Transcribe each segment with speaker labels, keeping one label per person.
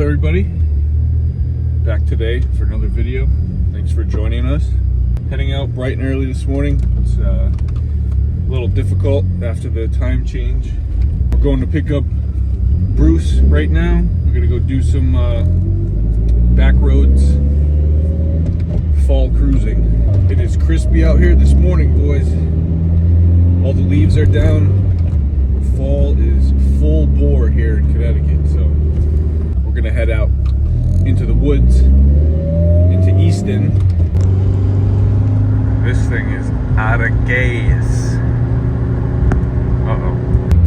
Speaker 1: everybody? Back today for another video. Thanks for joining us. Heading out bright and early this morning. It's a little difficult after the time change. We're going to pick up Bruce right now. We're gonna go do some backroads fall cruising. It is crispy out here this morning, boys. All the leaves are down. Fall is full bore here in Connecticut, so we're gonna head out into the woods, into Easton. This thing is out of gas.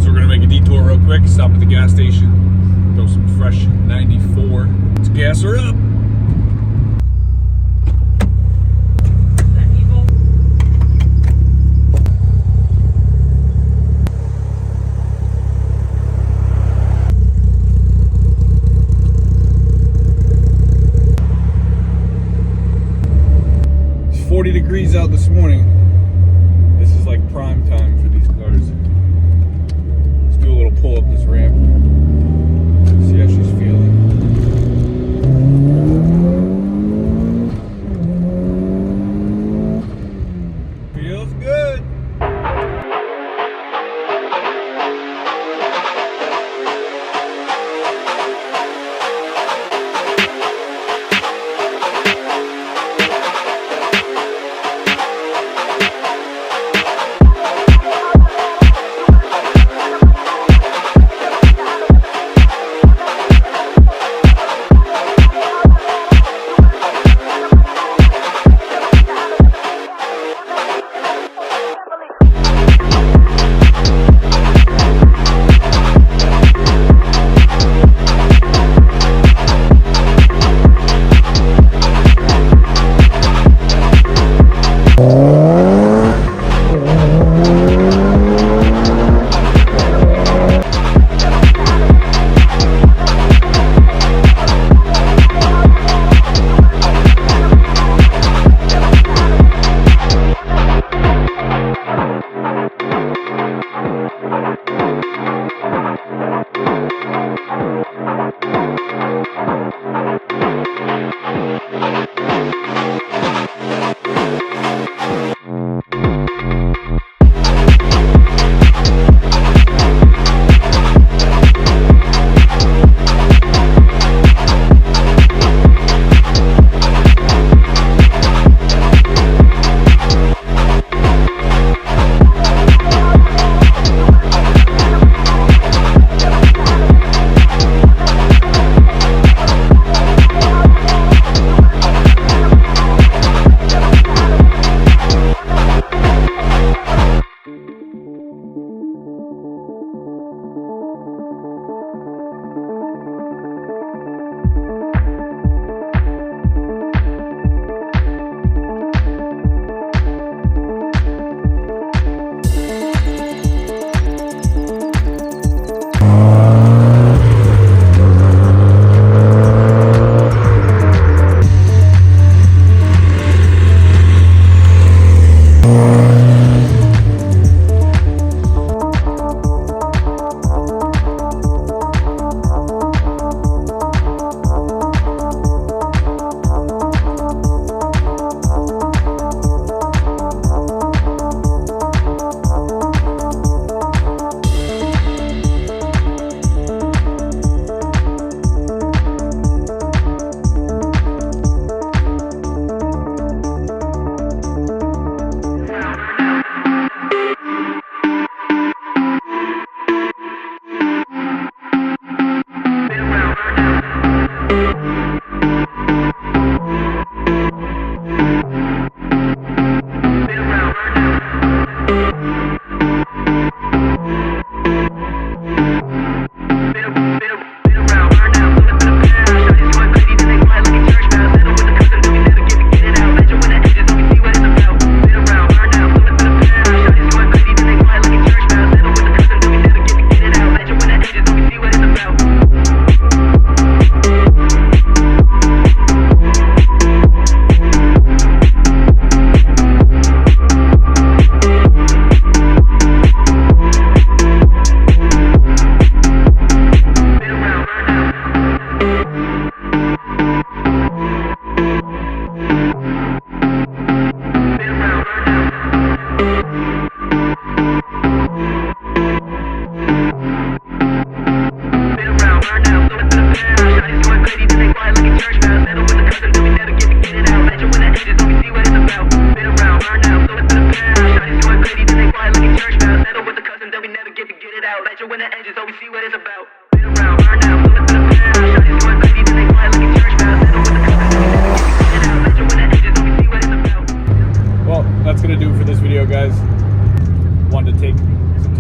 Speaker 1: So we're gonna make a detour real quick, stop at the gas station, throw some fresh 94. Let's gas her up. It's 40 degrees out this morning. This is like prime time for these cars. Let's do a little pull up this ramp. See how she's feeling. Feels good.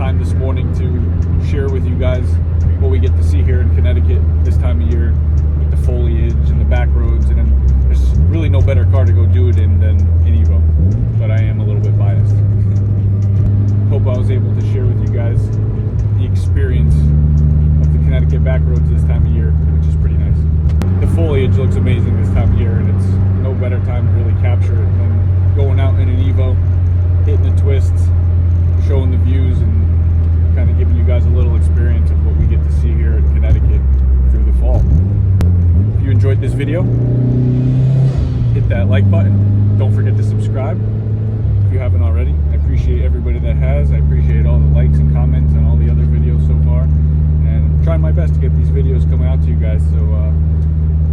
Speaker 1: time this morning to share with you guys what we get to see here in Connecticut this time of year with the foliage and the back roads. And then there's really no better car to go do it in than an Evo, but I am a little bit biased. Hope I was able to share with you guys the experience of the Connecticut back roads this time of year, which is pretty nice. The foliage looks amazing this time of year, and it's no better time to really capture it than going out in an Evo, hitting the twists, showing the views, and kind of giving you guys a little experience of what we get to see here in Connecticut through the fall. If you enjoyed this video, hit that like button. Don't forget to subscribe if you haven't already. I appreciate everybody that has. I appreciate all the likes and comments on all the other videos so far, and I'm trying my best to get these videos coming out to you guys so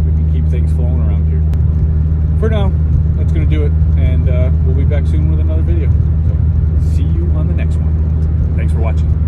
Speaker 1: we can keep things flowing around here. For now, that's going to do it, and we'll be back soon with another video. So see you on the next one. Thanks for watching.